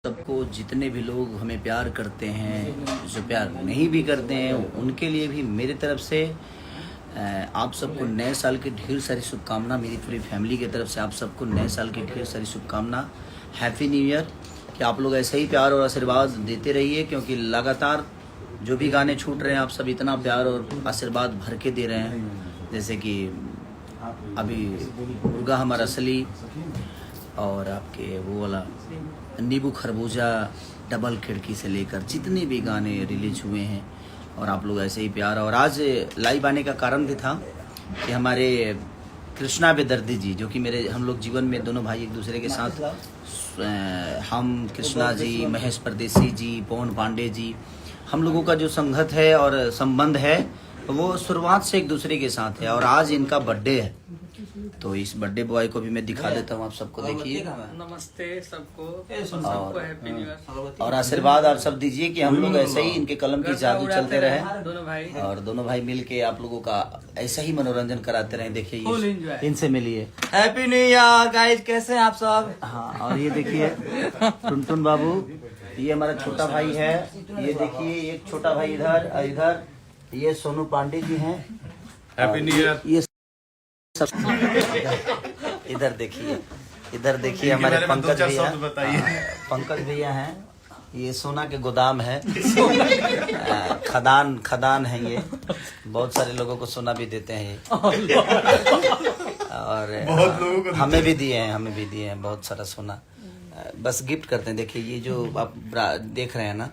सबको जितने भी लोग हमें प्यार करते हैं, जो प्यार नहीं भी करते हैं, उनके लिए भी मेरी तरफ से आप सबको नए साल की ढेर सारी शुभकामना। मेरी पूरी फैमिली की तरफ से आप सबको नए साल की ढेर सारी शुभकामना। Happy new year. कि आप लोग ऐसे ही प्यार और आशीर्वाद देते रहिए, क्योंकि लगातार जो भी गाने छूट रहे हैं आप सब इतना प्यार और आशीर्वाद भर के दे रहे हैं। जैसे कि अभी मुर्गा हमारा असली और आपके वो वाला नींबू खरबूजा, डबल खिड़की से लेकर जितने भी गाने रिलीज हुए हैं, और आप लोग ऐसे ही प्यार। और आज लाइव आने का कारण भी था कि हमारे कृष्णा बेदर्दी जी, जो कि हम लोग जीवन में दोनों भाई एक दूसरे के साथ, हम कृष्णा जी, महेश परदेसी जी, पवन पांडे जी, हम लोगों का जो संगत है और संबंध है वो शुरुआत से एक दूसरे के साथ है। और आज इनका बर्थडे है, तो इस बर्थडे बॉय को भी मैं दिखा देता हूँ, आप सबको देखिए। नमस्ते सबको हैप्पी न्यू ईयर। और आशीर्वाद आप सब दीजिए कि हम लोग ऐसे ही इनके कलम की जादू चलते रहे, दोनों भाई, और दोनों भाई मिल के आप लोगों का ऐसा ही मनोरंजन कराते रहे। देखिए इनसे मिलिए। हैप्पी न्यू ईयर गाइस, कैसे हैं आप सब? हाँ, और ये देखिए टुनटुन बाबू, ये हमारा छोटा भाई है। ये देखिए एक छोटा भाई इधर ये सोनू पांडे जी हैं। Happy new year. ये इधर देखिए हमारे पंकज भैया। पंकज भैया हैं, ये सोना के गोदाम है। खदान है ये, बहुत सारे लोगों को सोना भी देते हैं ये। और बहुत लोगों को हमें भी दिए हैं बहुत सारा सोना। बस गिफ्ट करते हैं। देखिए ये जो आप देख रहे हैं ना,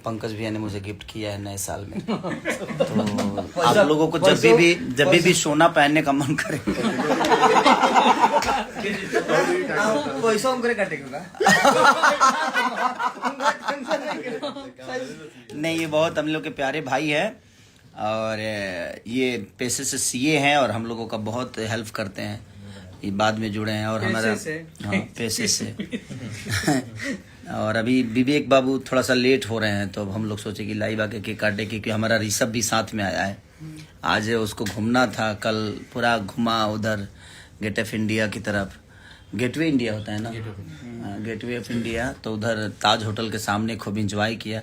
पंकज भैया ने मुझे गिफ्ट किया है नए साल में। तो आप लोगों को जब भी सोना पहनने का मन करे पैसा हमको काटेगा। नहीं, ये बहुत हम लोग के प्यारे भाई है, और ये पेशे से सीए हैं और हम लोगों का बहुत हेल्प करते हैं। ये बाद में जुड़े हैं और हमारा पैसे से और अभी विवेक बाबू थोड़ा सा लेट हो रहे हैं, तो अब हम लोग सोचे कि लाइव आके केक काटे, क्योंकि हमारा ऋषभ भी साथ में आया है। आज उसको घूमना था, कल पूरा घुमा उधर गेट ऑफ इंडिया की तरफ। गेटवे इंडिया होता है ना, गेटवे ऑफ इंडिया, तो उधर ताज होटल के सामने खूब इंजॉय किया।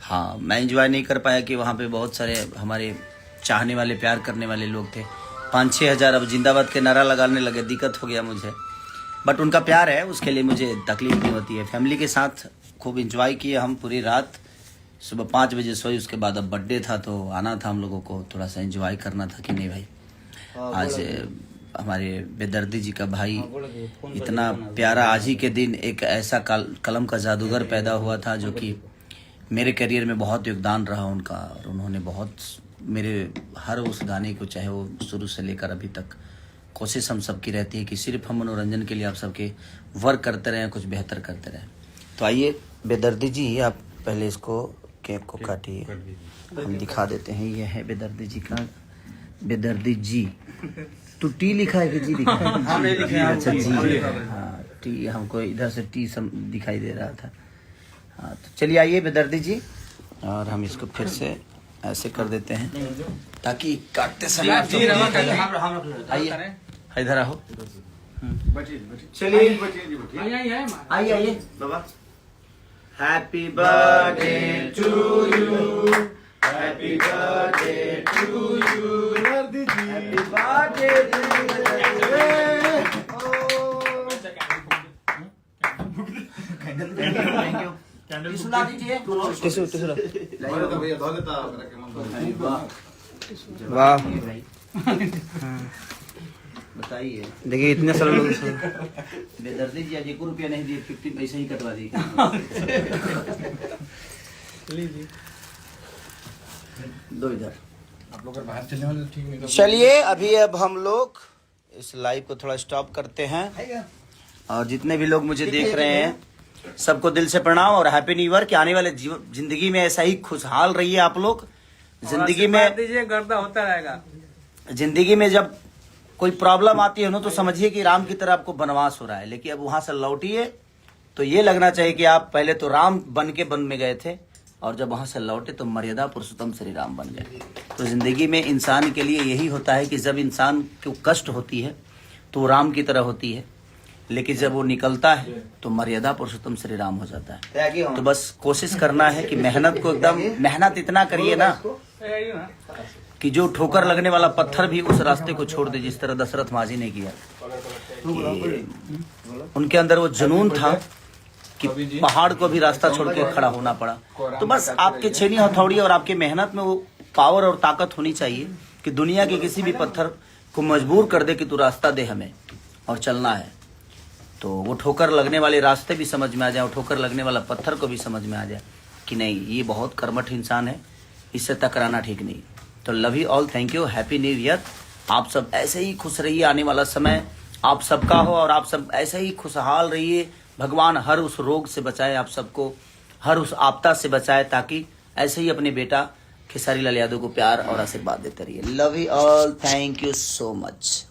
हाँ, मैं इंजॉय नहीं कर पाया कि वहाँ पे बहुत सारे हमारे चाहने वाले, प्यार करने वाले लोग थे। 5-6 हज़ार अब जिंदाबाद के नारा लगाने लगे, दिक्कत हो गया मुझे। बट उनका प्यार है, उसके लिए मुझे तकलीफ नहीं होती है। फैमिली के साथ खूब इंजॉय किए हम पूरी रात। सुबह 5 बजे सोई, उसके बाद अब बर्थडे था तो आना था हम लोगों को, थोड़ा सा इंजॉय करना था कि नहीं भाई। आज हमारे बेदर्दी जी का भाई इतना प्यारा, आज ही के दिन एक ऐसा कलम का जादूगर पैदा हुआ था जो कि मेरे करियर में बहुत योगदान रहा उनका। और उन्होंने बहुत मेरे हर उस गाने को, चाहे वो शुरू से लेकर अभी तक, कोशिश हम सबकी रहती है कि सिर्फ हम मनोरंजन के लिए आप सबके वर्क करते रहें, कुछ बेहतर करते रहें। तो आइए बेदर्दी जी, आप पहले इसको केक को काटिए, हम दिखा देते हैं। ये है बेदर्दी जी का, बेदर्दी जी। तो टी लिखा है कि जी लिखा है? हाँ, नहीं लिखा है। अच्छा जी, हाँ टी, हमको इधर से टी दिखाई दे रहा था। हाँ, तो चलिए आइए बेदर्दी जी, और हम इसको फिर से ऐसे कर देते हैं ताकि काटते समय आइए इधर आओ। चलिए आइए बाबा। Happy birthday to you, happy birthday to you, happy birthday thank you. वाह, बताइए। देखिए इतने सारे लोग बेदर्दी जी आज 1 रुपया नहीं दिए, 50 पैसे ही कटवा दिए। दो इधर। आप लोग अगर बाहर चलने वाले ठीक नहीं। चलिए अब हम लोग इस लाइव को थोड़ा स्टॉप करते हैं, और जितने भी लोग मुझे देख रहे हैं सबको दिल से प्रणाम और हैप्पी न्यू ईयर। कि आने वाले जिंदगी में ऐसा ही खुशहाल रहिए आप लोग। जिंदगी में दीजिए, गर्दा होता रहेगा। जिंदगी में जब कोई प्रॉब्लम आती है ना, तो समझिए कि राम की तरह आपको वनवास हो रहा है, लेकिन अब वहां से लौटिए तो ये लगना चाहिए कि आप पहले तो राम बन के वन में गए थे, और जब वहां से लौटे तो मर्यादा पुरुषोत्तम श्री राम बन गए। तो जिंदगी में इंसान के लिए यही होता है कि जब इंसान को कष्ट होती है तो राम की तरह होती है, लेकिन जब वो निकलता है तो मर्यादा पुरुषोत्तम श्री राम हो जाता है। तो बस कोशिश करना है कि मेहनत को एकदम मेहनत इतना करिए ना कि जो ठोकर लगने वाला पत्थर भी उस रास्ते को छोड़ दे, जिस तरह दशरथ मांझी ने किया। उनके अंदर वो जुनून था कि पहाड़ को भी रास्ता छोड़ के खड़ा होना पड़ा। तो बस आपके छेनी हथौड़ी और आपके मेहनत में वो पावर और ताकत होनी चाहिए कि दुनिया के किसी भी पत्थर को मजबूर कर दे कि तू रास्ता दे हमें और चलना है। तो वो ठोकर लगने वाले रास्ते भी समझ में आ जाए और ठोकर लगने वाला पत्थर को भी समझ में आ जाए कि नहीं, ये बहुत कर्मठ इंसान है, इससे टकराना ठीक नहीं। तो love you all, thank you, happy new year. आप सब ऐसे ही खुश रहिए, आने वाला समय आप सबका हो और आप सब ऐसे ही खुशहाल रहिए। भगवान हर उस रोग से बचाए आप सबको, हर उस आपदा से बचाए, ताकि ऐसे ही अपने बेटा खेसारी लाल यादव को प्यार और आशीर्वाद देते रहिए। Love you all, thank you so much.